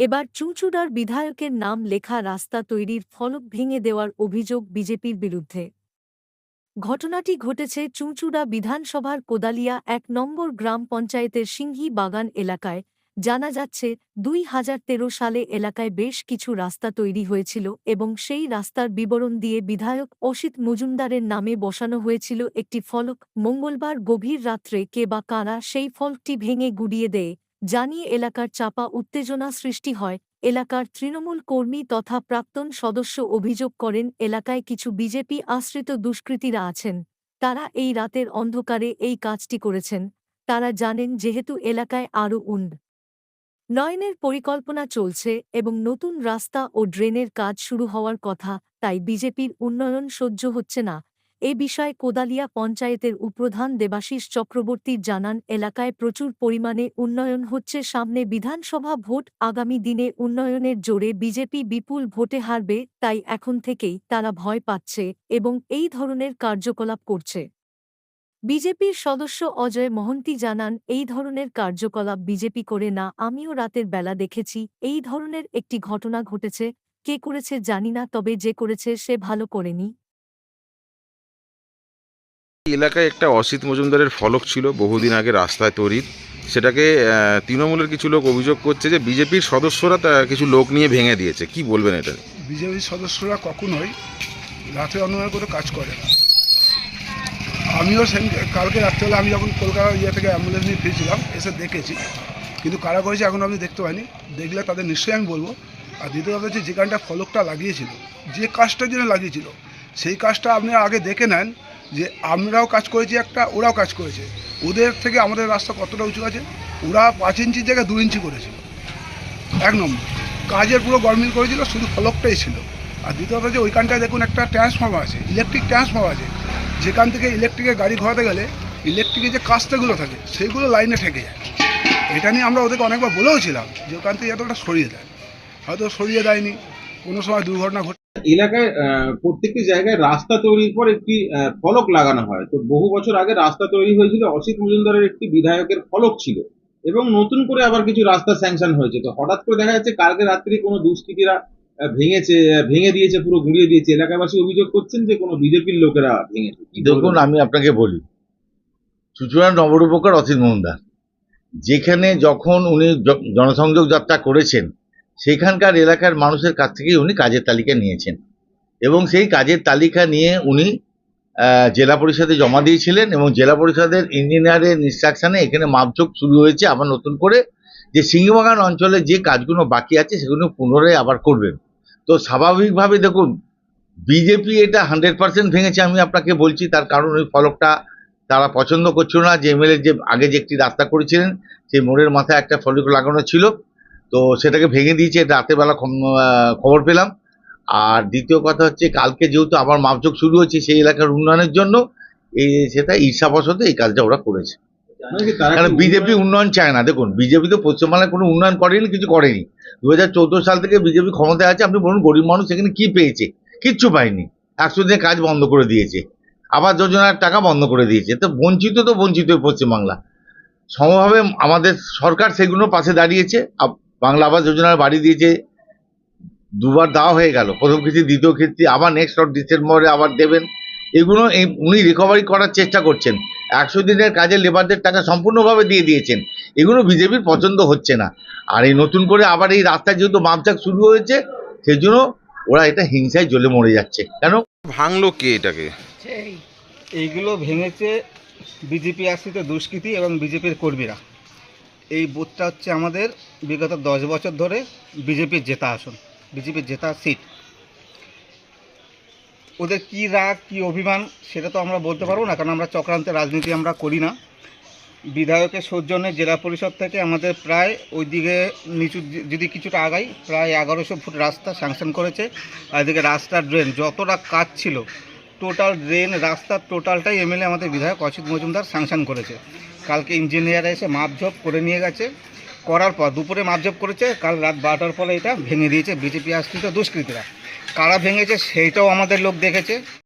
এবার চুঁচুড়ার বিধায়কের নাম লেখা রাস্তা তৈরির ফলক ভেঙে দেওয়ার অভিযোগ বিজেপির বিরুদ্ধে। ঘটনাটি ঘটেছে চুঁচুড়া বিধানসভার কোদালিয়া ১ নম্বর গ্রাম পঞ্চায়েতের সিংহি বাগান এলাকায়। জানা যাচ্ছে ২০১৩ সালে এলাকায় বেশ কিছু রাস্তা তৈরি হয়েছিল এবং সেই রাস্তার বিবরণ দিয়ে বিধায়ক অসিত মজুমদারের নামে বসানো হয়েছিল একটি ফলক। মঙ্গলবার গভীর রাত্রে কে বা কারা সেই ফলকটি ভেঙে গুড়িয়ে দেয় জানিয়ে এলাকার চাপা উত্তেজনা সৃষ্টি হয়। এলাকার তৃণমূল কর্মী তথা প্রাক্তন সদস্য অভিযোগ করেন, এলাকায় কিছু বিজেপি আশ্রিত দুষ্কৃতীরা আছেন। তারা এই রাতের অন্ধকারে এই কাজটি করেছেন। তারা জানেন যেহেতু এলাকায় আরও উন্নয়নের পরিকল্পনা চলছে এবং নতুন রাস্তা ও ড্রেনের কাজ শুরু হওয়ার কথা, তাই বিজেপির উন্নয়ন সহ্য হচ্ছে না। এ বিষয়ে কোদালিয়া পঞ্চায়েতের উপপ্রধান দেবাশিস চক্রবর্তী জানান, এলাকায় প্রচুর পরিমাণে উন্নয়ন হচ্ছে, সামনে বিধানসভা ভোট, আগামী দিনে উন্নয়নের জোরে বিজেপি বিপুল ভোটে হারবে, তাই এখন থেকেই তারা ভয় পাচ্ছে এবং এই ধরনের কার্যকলাপ করছে। বিজেপির সদস্য অজয় মহন্তি জানান, এই ধরনের কার্যকলাপ বিজেপি করে না, আমিও রাতের বেলা দেখেছি এই ধরনের একটি ঘটনা ঘটেছে। কে করেছে জানি না, তবে যে করেছে সে ভালো করেনি। এলাকায় একটা অসিত মজুমদারের ফলক ছিল বহুদিন আগে রাস্তায় তৈরির, সেটাকে তৃণমূলের কিছু লোক অভিযোগ করছে যে বিজেপির সদস্যরা কিছু লোক নিয়ে ভেঙে দিয়েছে। কি বলবেন এটা? বিজেপির সদস্যরা কখনোই রাতে অন্যায় করে কাজ করে না। আমিও কালকে রাত্রেবেলা আমি যখন কলকাতা থেকে অ্যাম্বুলেন্স নিয়ে ফিরছিলাম এসে দেখেছি, কিন্তু কারা করেছে এখন আমি দেখতে পাইনি। দেখলে তাদের নিশ্চয়ই আমি বলবো। আর দ্বিতীয় কথা হচ্ছে, যেখানটা ফলকটা লাগিয়েছিল, যে কাজটার জন্য লাগিয়েছিল, সেই কাজটা আপনারা আগে দেখে নেন যে আমরাও কাজ করেছি একটা, ওরাও কাজ করেছে। ওদের থেকে আমাদের রাস্তা কতটা উঁচু আছে, ওরা ৫ ইঞ্চির জায়গায় ২ ইঞ্চি করেছিল। ১ নম্বর কাজের পুরো গরমিল করেছিল, শুধু ফলকটাই ছিল। আর দ্বিতীয় কথা হচ্ছে, ওইখানটায় দেখুন একটা ট্রান্সফর্মার আছে, ইলেকট্রিক ট্রান্সফর্মার আছে, যেখান থেকে ইলেকট্রিকের গাড়ি ঘোরাতে গেলে ইলেকট্রিকের যে কাস্তেগুলো থাকে সেইগুলো লাইনে ঠেকে যায়। এটা নিয়ে আমরা ওদেরকে অনেকবার বলেওছিলাম যে ওখান থেকে এতটা সরিয়ে দেয়, হয়তো সরিয়ে দেয়নি, কোনো সময় দুর্ঘটনা ঘটে। এলাকায় প্রত্যেকটি জায়গায় রাস্তা তৈরির পর একটি ফলক লাগানো হয়। তো বহু বছর আগে রাস্তা তৈরি হয়েছিল, অসিত মজুমদারের একটি বিধায়কের ফলক ছিল এবং নতুন করে আবার কিছু রাস্তা স্যাংশন হয়েছে। তো হঠাৎ করে দেখা যাচ্ছে কালকে রাত্রি কোনো দুষ্কৃতীরা ভেঙে দিয়েছে, পুরো গুঁড়িয়ে দিয়েছে। এলাকাবাসী অভিযোগ করছেন যে কোনো বিজেপির লোকেরা ভেঙেছে। দেখুন, আমি আপনাকে বলি, চুঁচুড়া নবরূপকার অসিত মজুমদার যেখানে যখন উনি জনসংযোগ যাত্রা করেছেন, সেখানকার এলাকার মানুষের কাছ থেকেই উনি কাজের তালিকা নিয়েছেন এবং সেই কাজের তালিকা নিয়ে উনি জেলা পরিষদে জমা দিয়েছিলেন এবং জেলা পরিষদের ইঞ্জিনিয়ারের ইনস্ট্রাকশনে এখানে মাপজোক শুরু হয়েছে আবার নতুন করে, যে সিংহবাগান অঞ্চলে যে কাজগুলো বাকি আছে সেগুলো পুনরায় আবার করবেন। তো স্বাভাবিকভাবে দেখুন, বিজেপি এটা 100% ভেঙেছে, আমি আপনাকে বলছি। তার কারণ ওই ফলকটা তারা পছন্দ করছিল না। যে এমএলএ যে আগে যে একটি রাস্তা করেছিলেন, সেই মোড়ের মাথায় একটা ফলক লাগানো ছিল, তো সেটাকে ভেঙে দিয়েছে, এটা রাতের বেলা খবর পেলাম। আর দ্বিতীয় কথা হচ্ছে, কালকে যেহেতু আবার মাপজোক শুরু হচ্ছে সেই এলাকার উন্নয়নের জন্য, সেটা ঈর্ষাবশত এই কাজটা ওরা করেছে। কারণ বিজেপি উন্নয়ন চায় না। দেখুন, বিজেপি তো পশ্চিমবাংলায় কোনো উন্নয়ন করেনি, কিছু করেনি। 2014 সাল থেকে বিজেপি ক্ষমতায় আছে। আপনি বলুন, গরিব মানুষ এখানে কি পেয়েছে? কিচ্ছু পায়নি। 100 দিনের কাজ বন্ধ করে দিয়েছে, আবাস যোজনার টাকা বন্ধ করে দিয়েছে। তো বঞ্চিত পশ্চিমবাংলা। সমভাবে আমাদের সরকার সেগুলো পাশে দাঁড়িয়েছে। বাংলা আবাস যোজনার বাড়ি দিয়েছে, 2বার দেওয়া হয়ে গেল, প্রথম কিস্তি, দ্বিতীয় কিস্তি, আবার নেক্সট ডিসেম্বরে আবার দেবেন। এগুলো উনি রিকভারি করার চেষ্টা করছেন। 100 দিনের কাজে লেবারদের টাকা সম্পূর্ণভাবে দিয়ে দিয়েছেন। এগুলো বিজেপির পছন্দ হচ্ছে না। আর এই নতুন করে আবার এই রাস্তায় যেহেতু মাপজাক শুরু হয়েছে, সেই জন্য ওরা এটা হিংসায় জ্বলে মরে যাচ্ছে। কেন ভাঙলো কে এটাকে? এইগুলো ভেঙেছে বিজেপি আশ্রিত দুষ্কৃতী এবং বিজেপির কর্মীরা। এই বুথটা হচ্ছে আমাদের বিগত 10 বছর ধরে বিজেপির জেতা আসন, বিজেপির জেতা সিট। ওদের কী রাগ, কী অভিমান, সেটা তো আমরা বলতে পারবো না, কারণ আমরা চক্রান্তের রাজনীতি আমরা করি না। বিধায়কের সৌজন্যে জেলা পরিষদ থেকে আমাদের প্রায় ওইদিকে নিচু, যদি কিছুটা আগাই, প্রায় 1100 ফুট রাস্তা স্যাংশন করেছে। আর এদিকে রাস্তার ড্রেন যতটা কাজ ছিল, টোটাল ড্রেন রাস্তার টোটালটাই এমএলএ আমাদের বিধায়ক অসিত মজুমদার স্যাংশন করেছে। কালকে ইঞ্জিনিয়ার এসে মাপঝোপ করে নিয়ে গেছে, করার পর দুপুরে মাপঝোপ করেছে, কাল রাত 12টার পরে এটা ভেঙে দিয়েছে বিজেপি আশ্রিত দুষ্কৃতীরা। কারা ভেঙেছে সেইটাও আমাদের লোক দেখেছে।